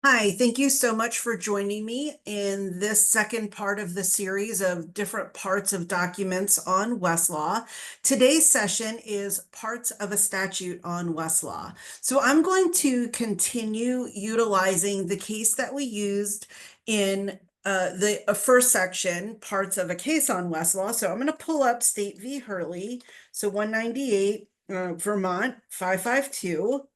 Hi, thank you so much for joining me in this second part of the series of different parts of documents on Westlaw. Today's session is parts of a statute on Westlaw. So I'm going to continue utilizing the case that we used in the first section, parts of a case on Westlaw. So I'm going to pull up State v. Hurley, so 198, Vermont 552.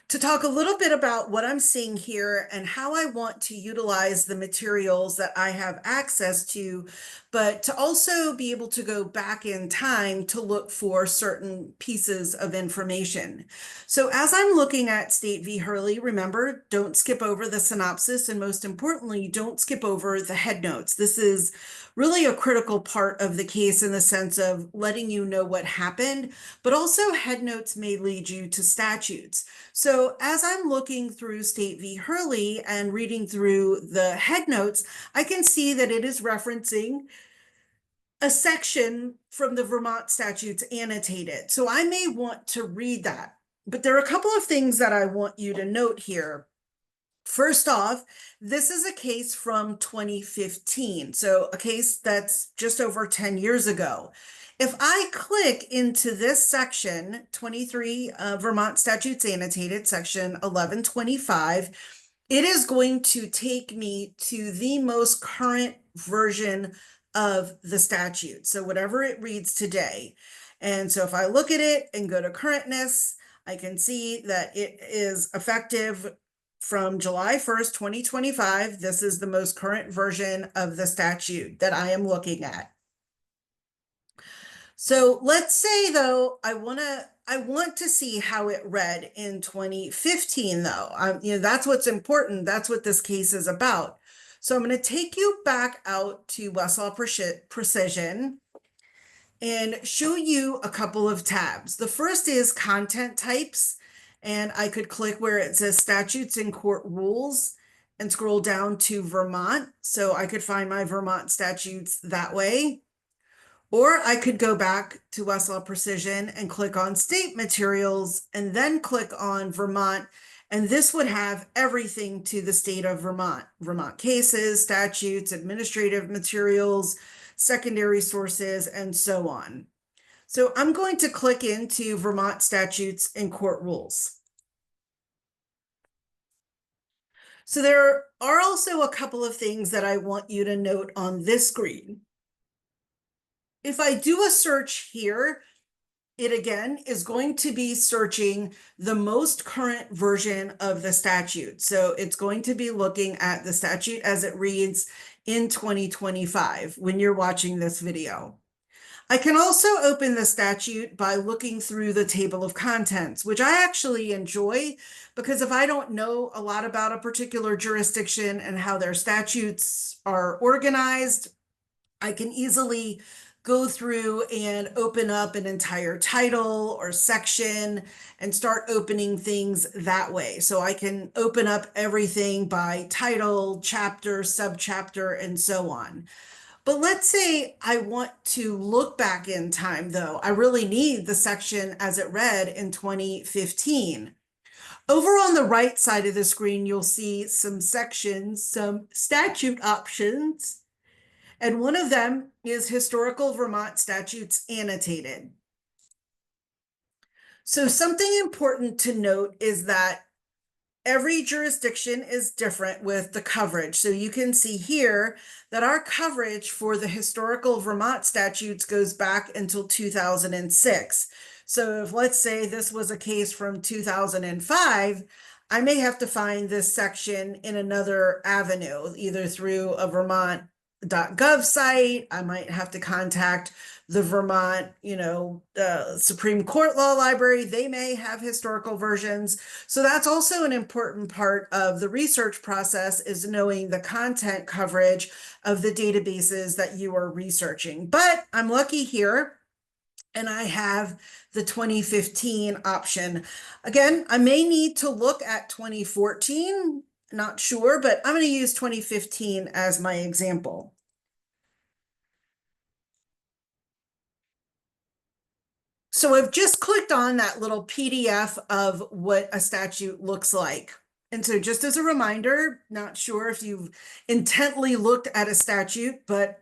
To talk a little bit about what I'm seeing here and how I want to utilize the materials that I have access to, but to also be able to go back in time to look for certain pieces of information. So as I'm looking at State v. Hurley, remember, don't skip over the synopsis, and most importantly, don't skip over the headnotes. This is really a critical part of the case in the sense of letting you know what happened, but also headnotes may lead you to statutes. So as I'm looking through State v. Hurley and reading through the headnotes, I can see that it is referencing a section from the Vermont statutes annotated. So I may want to read that. But there are a couple of things that I want you to note here. First off, this is a case from 2015, so a case that's just over 10 years ago. If I click into this section, 23 Vermont Statutes Annotated, section 1125, it is going to take me to the most current version of the statute. So whatever it reads today. And so if I look at it and go to currentness, I can see that it is effective from July 1st, 2025. This is the most current version of the statute that I am looking at. So let's say though, I want to see how it read in 2015 though. That's what's important. That's what this case is about. So I'm going to take you back out to Westlaw Precision and show you a couple of tabs. The first is content types, and I could click where it says statutes and court rules and scroll down to Vermont. So I could find my Vermont statutes that way. Or I could go back to Westlaw Precision and click on state materials and then click on Vermont. And this would have everything to the state of Vermont, Vermont cases, statutes, administrative materials, secondary sources, and so on. So I'm going to click into Vermont statutes and court rules. So there are also a couple of things that I want you to note on this screen. If I do a search here, it again is going to be searching the most current version of the statute. So it's going to be looking at the statute as it reads in 2025 when you're watching this video. I can also open the statute by looking through the table of contents, which I actually enjoy because if I don't know a lot about a particular jurisdiction and how their statutes are organized, I can easily go through and open up an entire title or section and start opening things that way. So I can open up everything by title, chapter, subchapter, and so on. But let's say I want to look back in time, though. I really need the section as it read in 2015. Over on the right side of the screen, you'll see some sections, some statute options, and one of them is Historical Vermont Statutes Annotated. So something important to note is that every jurisdiction is different with the coverage. So you can see here that our coverage for the Historical Vermont statutes goes back until 2006. So if, let's say, this was a case from 2005, I may have to find this section in another avenue, either through a Vermont.gov site. I might have to contact the Vermont, Supreme Court Law Library. They may have historical versions. So that's also an important part of the research process, is knowing the content coverage of the databases that you are researching. But I'm lucky here, and I have the 2015 option. Again, I may need to look at 2014, not sure, but I'm going to use 2015 as my example. So I've just clicked on that little PDF of what a statute looks like. And so just as a reminder, not sure if you've intently looked at a statute, but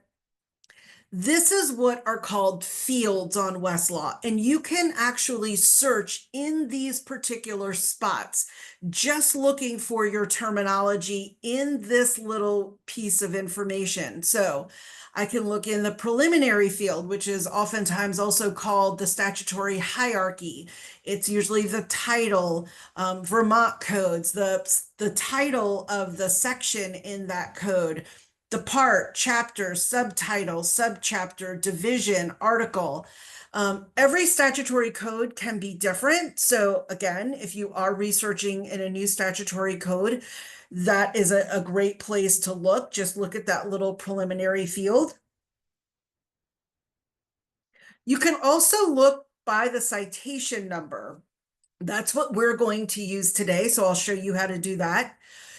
this is what are called fields on Westlaw. And you can actually search in these particular spots, just looking for your terminology in this little piece of information. So I can look in the preliminary field, which is oftentimes also called the statutory hierarchy. It's usually the title, Vermont codes, the title of the section in that code, the part, chapter, subtitle, subchapter, division, article. Every statutory code can be different. So again, if you are researching in a new statutory code, that is a great place to look. Just look at that little preliminary field. You can also look by the citation number. That's what we're going to use today. So I'll show you how to do that.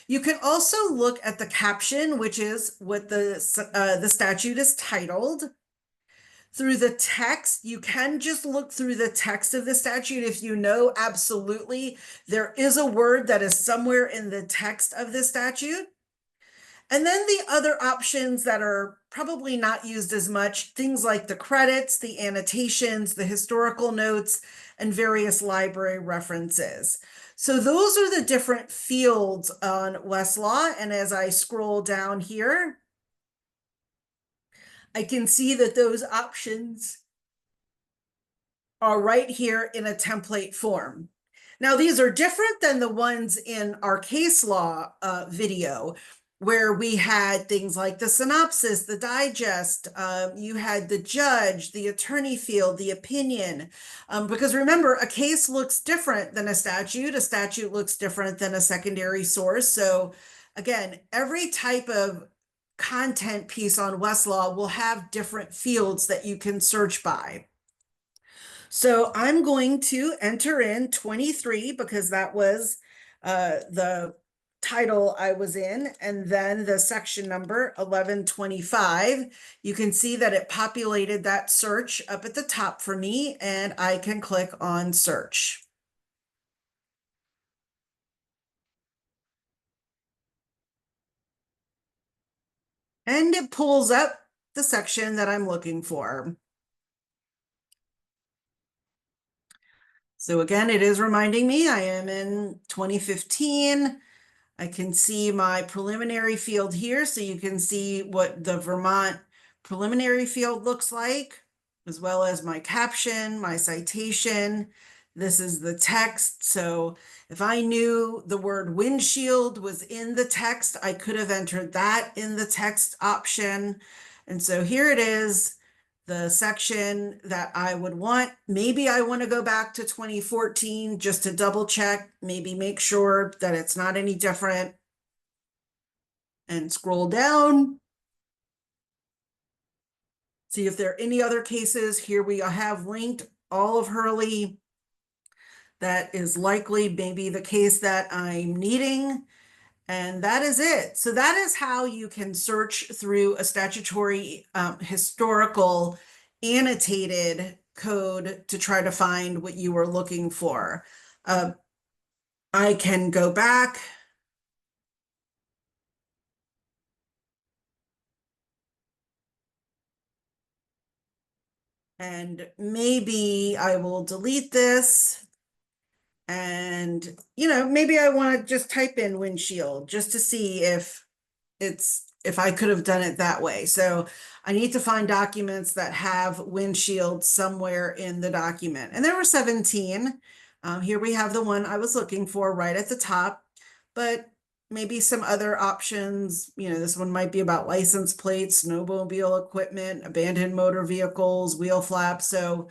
You can also look at the caption, which is what the statute is titled. Through the text, you can just look through the text of the statute if you know absolutely there is a word that is somewhere in the text of the statute. And then the other options that are probably not used as much, things like the credits, the annotations, the historical notes, and various library references. So those are the different fields on Westlaw. And as I scroll down here, I can see that those options are right here in a template form. Now, these are different than the ones in our case law video, where we had things like the synopsis, the digest, you had the judge, the attorney field, the opinion. Because remember, a case looks different than a statute looks different than a secondary source. So again, every type of content piece on Westlaw will have different fields that you can search by. So I'm going to enter in 23 because that was the title I was in, and then the section number 1125. You can see that it populated that search up at the top for me, and I can click on search. And it pulls up the section that I'm looking for. So again, it is reminding me I am in 2015. I can see my preliminary field here, so you can see what the Vermont preliminary field looks like, as well as my caption, my citation. This is the text. So if I knew the word windshield was in the text, I could have entered that in the text option. And so here it is, the section that I would want. Maybe I want to go back to 2014 just to double check, maybe make sure that it's not any different, and scroll down. See if there are any other cases. Here we have linked all of Hurley. That is likely maybe the case that I'm needing. And that is it. So that is how you can search through a statutory historical annotated code to try to find what you were looking for. I can go back. And maybe I will delete this. And, maybe I want to just type in windshield just to see if I could have done it that way. So I need to find documents that have windshield somewhere in the document. And there were 17. Here we have the one I was looking for right at the top, but maybe some other options. This one might be about license plates, snowmobile equipment, abandoned motor vehicles, wheel flaps. So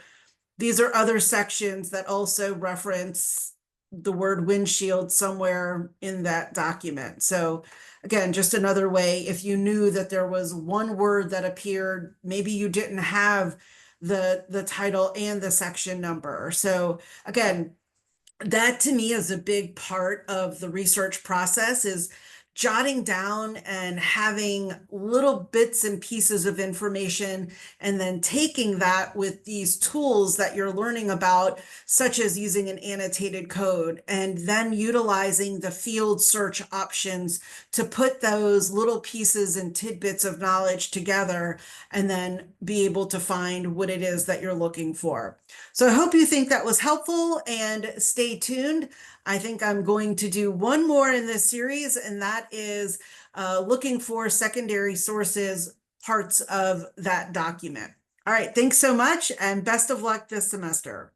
these are other sections that also reference the word windshield somewhere in that document. So again, just another way, if you knew that there was one word that appeared, maybe you didn't have the title and the section number. So again, that to me is a big part of the research process, is jotting down and having little bits and pieces of information, and then taking that with these tools that you're learning about, such as using an annotated code, and then utilizing the field search options to put those little pieces and tidbits of knowledge together and then be able to find what it is that you're looking for. So I hope you think that was helpful, and stay tuned. I think I'm going to do one more in this series, and that is looking for secondary sources, parts of that document. All right, thanks so much, and best of luck this semester.